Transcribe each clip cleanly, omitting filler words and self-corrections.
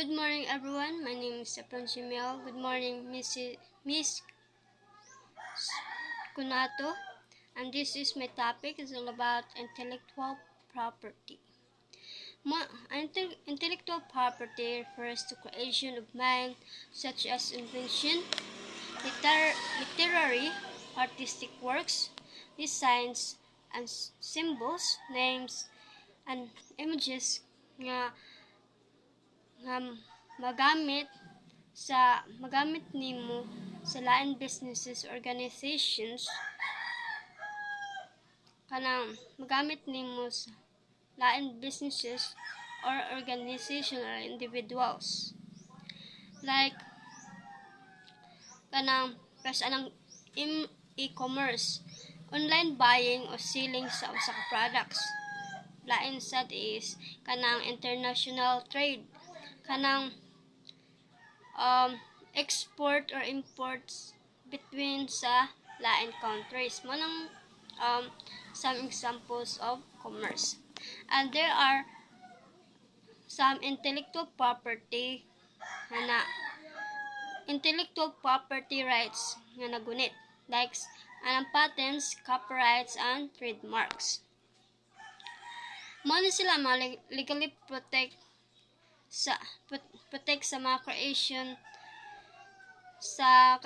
Good morning, everyone. My name is Jimel. Good morning, Miss Kunato. And this is my topic. It's all about intellectual property. Intellectual property refers to creation of mind, such as invention, literary, artistic works, designs, and symbols, names, and images nga magamit nimo sa lain businesses organizations magamit nimo sa lain businesses or organization or individuals like anang e-commerce, online buying o selling sa usa ka products. Lain sad is international trade, export or imports between sa lain countries. Manang some examples of commerce. And there are some intellectual property rights nga nagunit, like patents, copyrights, and trademarks. Mo na sila legally protect sa mga creation sa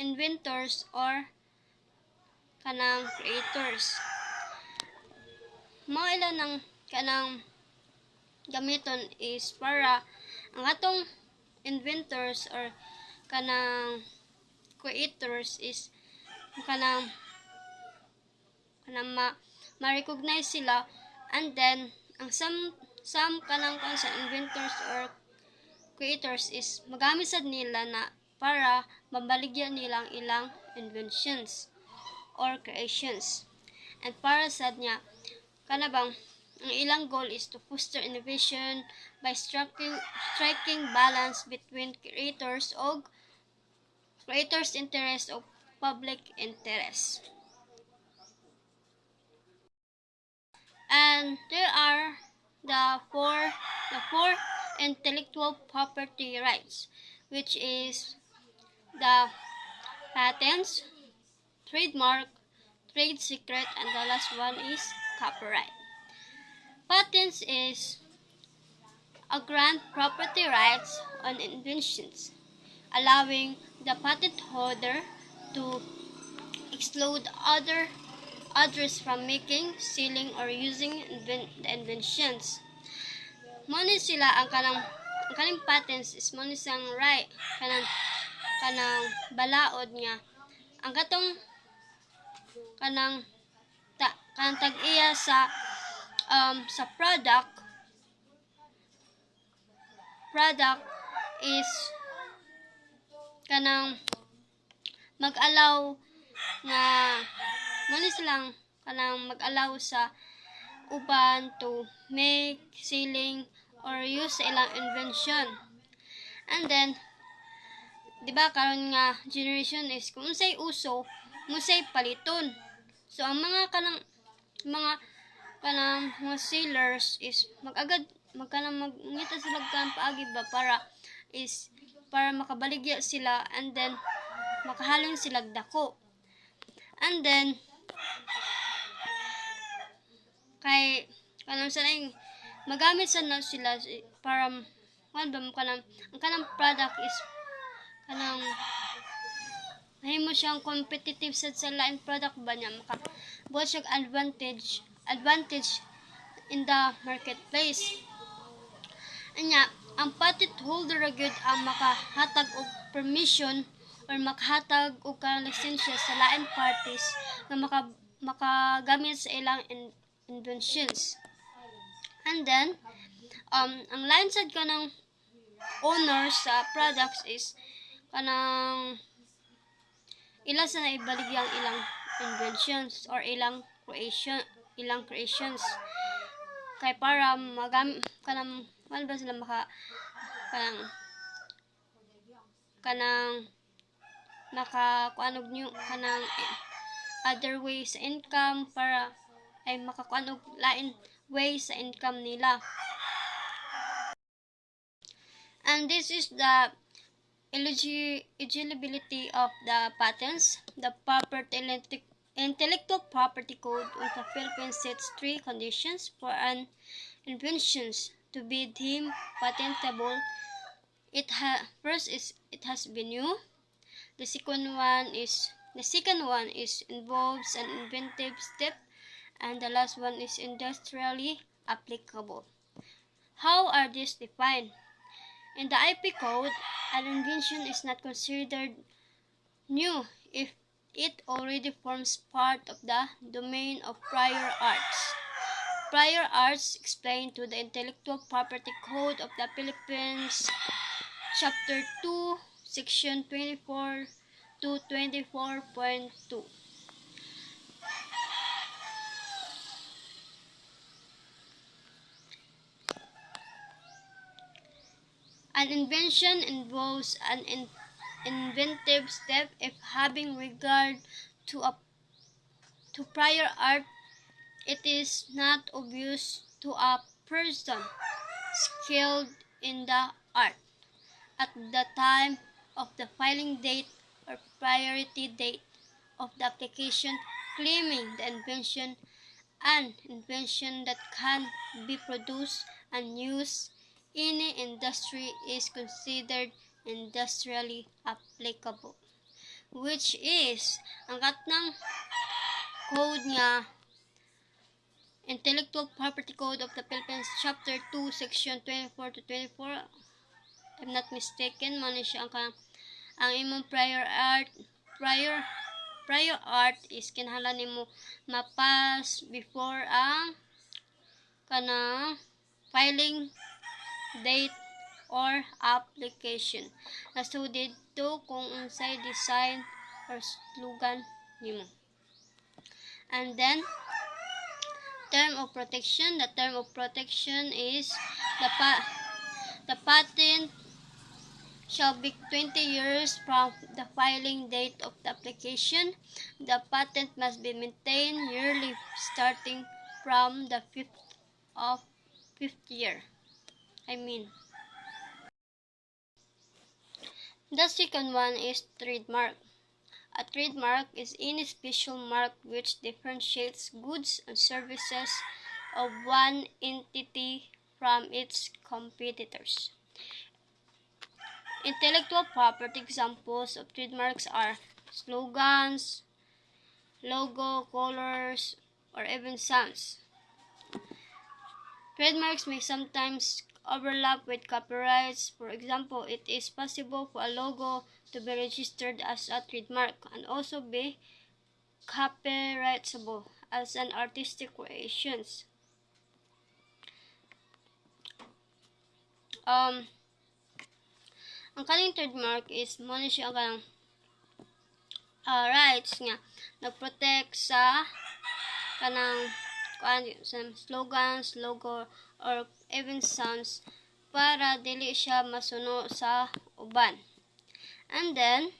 inventors or creators. Mo ilan ng gamiton is para ang atong inventors or creators is ma-recognize sila, and then ang some inventors or creators is magamit sad nila na para mabaligyan nilang ilang inventions or creations. And para sad niya ang ilang goal is to foster innovation by striking balance between creators interest o public interest. And there are the four intellectual property rights, which is the patents, trademark, trade secret, and the last one is copyright. Patents is a grant property rights on inventions, allowing the patent holder to exclude others from making, selling, or using the inventions. Muna sila ang kanang patents is muna siyang right kanang balaod nga ang katong tag-iya sa product is mag-allow nga muna silang mag-allow sa uban to make, selling, or use sa ilang invention. And then di ba karon nga generation is kung unsay uso musay paliton. So ang mga sellers is magngita sila paagi ba para makabaligya sila, and then makahalin sila dako. And then kay magamit sa na sila para ang product is mahimo siyang competitive sa lain product ba niya, makabuhat siya advantage in the marketplace. Anya ang patent holder gyud ang makahatag og permission or makahatag og lisensya sa lain parties nga makagamit sa ilang inventions. And then ang lain sad owner sa products is ila sa naibaligyang ilang inventions or ilang creations kay para magamit ba sila makakuanog nyo other ways sa income, para ay makakuanog lain ways sa income nila. And this is the eligibility of the patents. The Intellectual Property Code of the Philippines sets three conditions for an invention to be deemed patentable. First is it has to be new. The second one is involves an inventive step, and the last one is industrially applicable. How are these defined? In the IP code, an invention is not considered new if it already forms part of the domain of prior arts. Prior arts explained to the Intellectual Property Code of the Philippines, Chapter 2, Section 24 to 24.2. An invention involves an inventive step if having regard to prior art, it is not obvious to a person skilled in the art at the time of the filing date or priority date of the application claiming the invention. An invention that can be produced and used in any industry is considered industrially applicable, which is ang katnang code nga Intellectual Property Code of the Philippines, Chapter 2, Section 24 to 24. I'm not mistaken, man siya ang imong prior art is kinahanglan nimo mapass before ang kanang filing date or application. So dito kung unsay design or slogan nimo. And then term of protection. The term of protection is the patent shall be 20 years from the filing date of the application. The patent must be maintained yearly starting from the fifth year. The second one is trademark. A trademark is any special mark which differentiates goods and services of one entity from its competitors. Intellectual property examples of trademarks are slogans, logo, colors, or even sounds. Trademarks may sometimes overlap with copyrights. For example, it is possible for a logo to be registered as a trademark and also be copyrightable as an artistic creation. Ang kaning trademark is mo ni siya ang rights nga nagprotect sa kanang sa slogans, logo, or even sounds para dili siya masuno sa uban. And then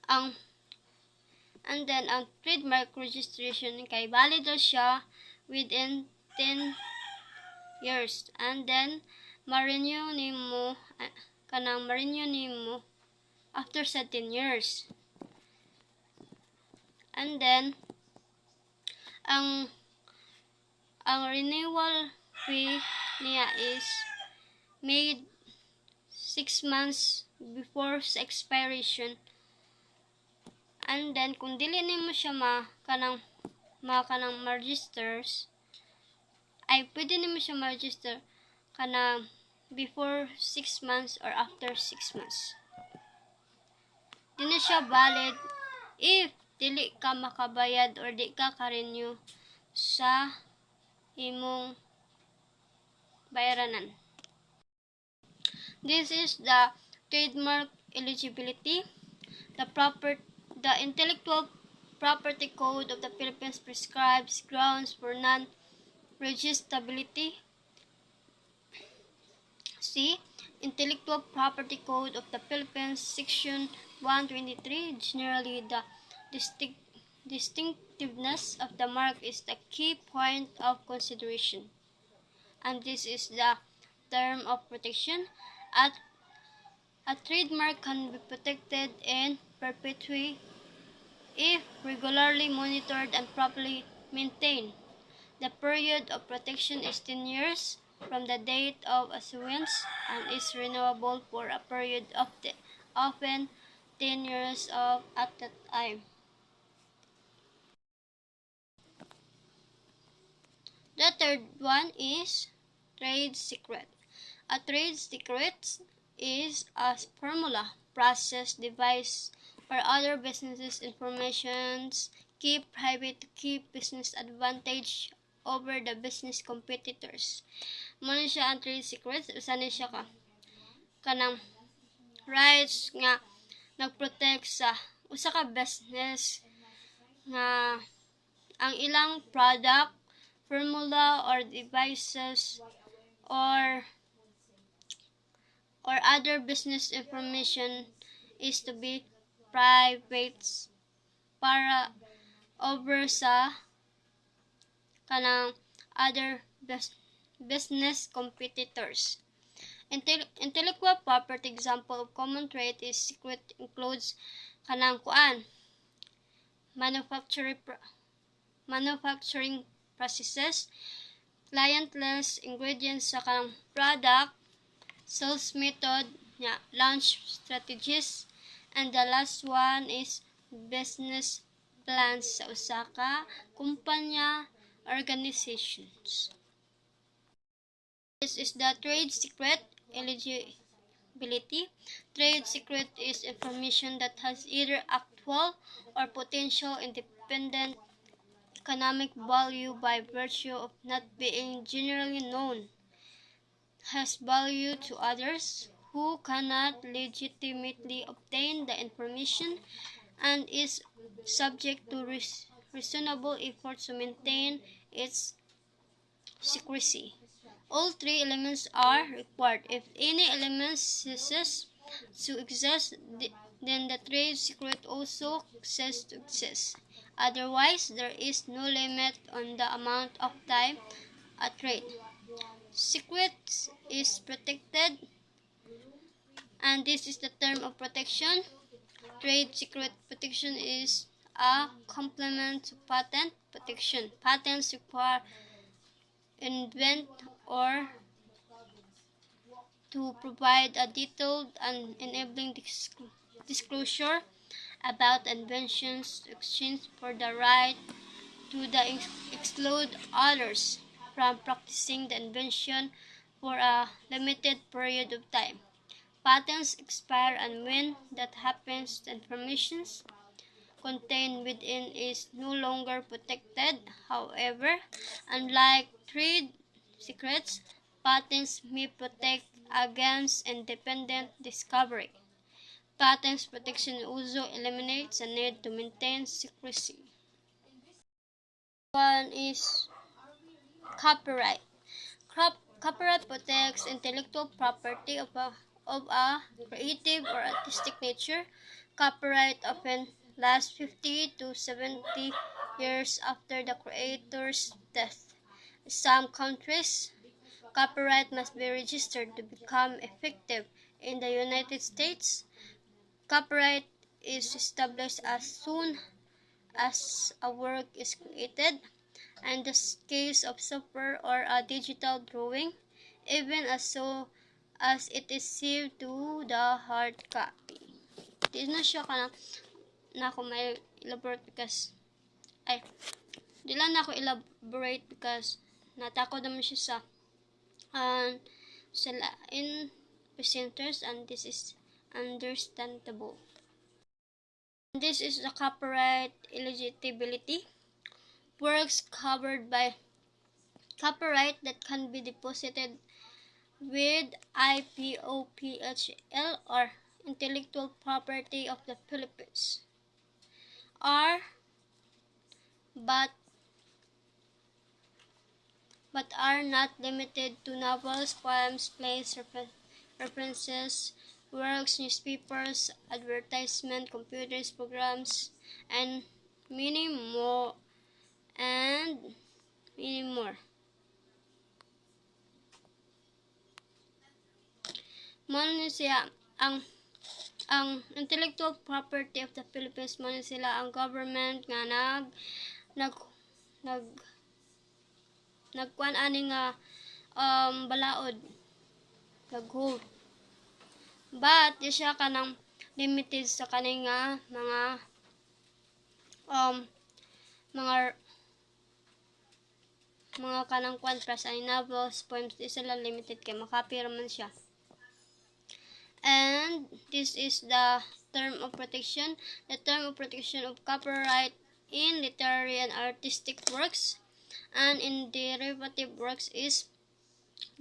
ang trademark registration kay valid siya within 10 years, and then ma-renew nimo after 17 years. And then ang renewal fee niya is made 6 months before sa expiration. And then kung dili nimo siya kanang ma-registers, ay pwede nimo siya ma-register kanang before 6 months or after 6 months. Di na siya valid if dili ka makabayad or di ka ka-renew sa imong bayaranan. This is the trademark eligibility. The Intellectual Property Code of the Philippines prescribes grounds for non-registrability. See Intellectual Property Code of the Philippines, Section 123. Generally, the distinctiveness of the mark is the key point of consideration. And this is the term of protection. At a trademark can be protected in perpetuity if regularly monitored and properly maintained. The period of protection is 10 years from the date of issuance and is renewable for a period of often 10 years at a time. The third one is trade secret. A trade secret is a formula, process, device, or other business informations keep private to keep business advantage over the business competitors. Muna siya ang trade secrets, usa ni siya kanang rights nga nagprotect sa usa ka business nga ang ilang product, formula or devices or other business information is to be private para over sa kanang other business competitors. Intellectual property example of common trade is secret includes kanang kuan manufacturing processes, clientless ingredients sa kanang product, sales method, launch strategies, and the last one is business plans sa usa ka kumpanya organizations. This is the trade secret eligibility. Trade secret is information that has either actual or potential independent economic value by virtue of not being generally known, has value to others who cannot legitimately obtain the information, and is subject to reasonable effort to maintain its secrecy. All three elements are required. If any element ceases to exist, then the trade secret also ceases to exist. Otherwise, there is no limit on the amount of time a trade secret is protected, and this is the term of protection. Trade secret protection is a complement to patent protection. Patents require invent or to provide a detailed and enabling disclosure about inventions exchange for the right to exclude others from practicing the invention for a limited period of time. Patents expire, and when that happens, the information contained within is no longer protected. However, unlike trade secrets, patents may protect against independent discovery. Patents protection also eliminates the need to maintain secrecy. One is copyright. Copyright protects intellectual property of a creative or artistic nature. Copyright often lasts 50 to 70 years after the creator's death. In some countries, copyright must be registered to become effective. In the United States, copyright is established as soon as a work is created. In the case of software or a digital drawing, even as so as it is saved to the hard copy. Di na siya na ako may elaborate because di lang na ako elaborate because natakot naman siya sa in presenters, and this is understandable. This is the copyright eligibility. Works covered by copyright that can be deposited with IPOPHL or Intellectual Property of the Philippines are but are not limited to novels, poems, plays, references, works, newspapers, advertisement, computers, programs, and many more. Mao ni siya ang intellectual property of the Philippines. Mao ni sila ang government nga nag nag nagkuan ani nga balaod nag-hold. But di siya kanang limited sa kaning nga mga kanang kwan plus ay novels, poems, di sila limited kay makapy raman siya. And this is the term of protection. The term of protection of copyright in literary and artistic works and in derivative works is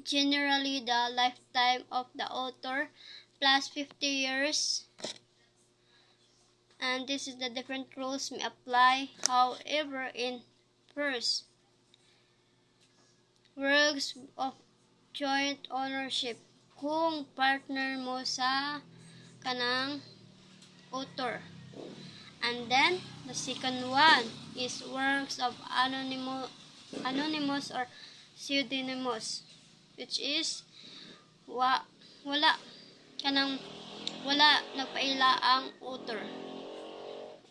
generally the lifetime of the author plus 50 years. And this is the different rules may apply. However, in first, works of joint ownership, kung partner mo sa kanang author. And then, the second one is works of anonymous or pseudonymous, which is wala nagpaila ang author.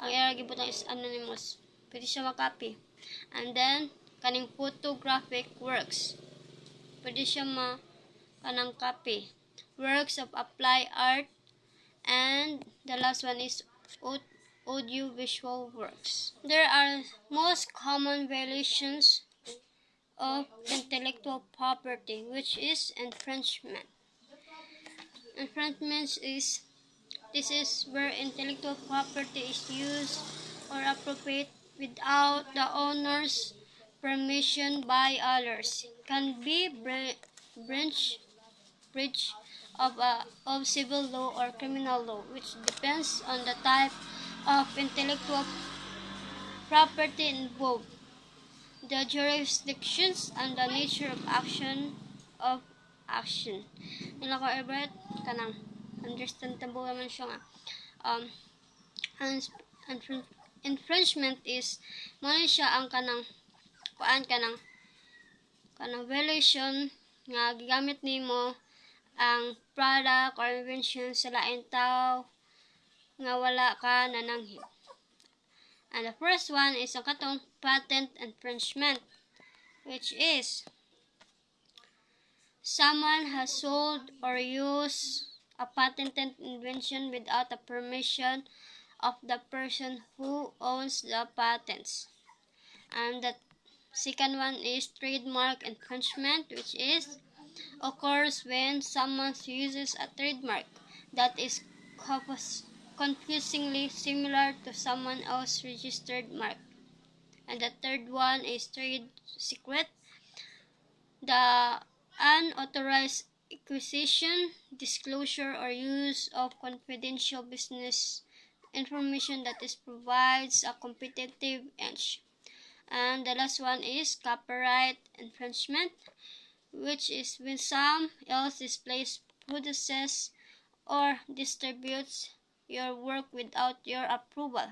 Ang gibutang is anonymous. Pwede siya makopy. And then, kaning photographic works. Pwede siya kanang copy. Works of applied art. And the last one is audiovisual works. There are most common violations of intellectual property, which is infringement. Infringement is this is where intellectual property is used or appropriated without the owner's permission by others. It can be breach of civil law or criminal law, which depends on the type of intellectual property involved, the jurisdictions, and the nature of action. Nila ko Everett, kanang understandable naman siya nga. Infringement is muna siya ang kanang violation nga gigamit nimo ang product or invention sa laing tao nga wala ka nananghid. And the first one is ang katong patent infringement, which is someone has sold or used a patented invention without the permission of the person who owns the patents. And the second one is trademark infringement, which is occurs when someone uses a trademark that is confusingly similar to someone else's registered mark. And the third one is trade secret, the unauthorized acquisition, disclosure, or use of confidential business information that provides a competitive edge. And the last one is copyright infringement, which is when someone else displays, produces, or distributes your work without your approval.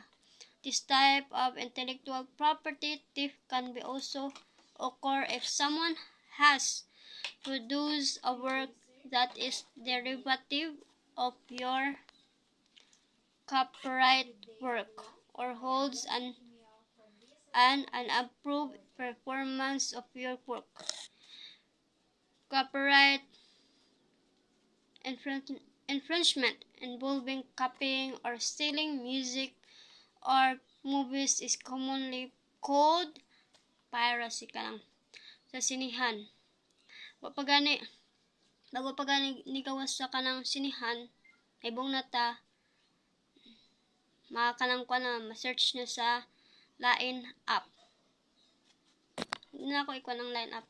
This type of intellectual property theft can be also occur if someone has produced a work that is derivative of your copyright work or holds an unapproved performance of your work. Copyright infringement involving copying or stealing music or movies is commonly called piracy kanang sa sinihan. Bago pa gani ni gawas sa kanang sinihan, ibong nata makakanang ko na ma-search nyo sa line up. Hindi na ako ikaw ng line up.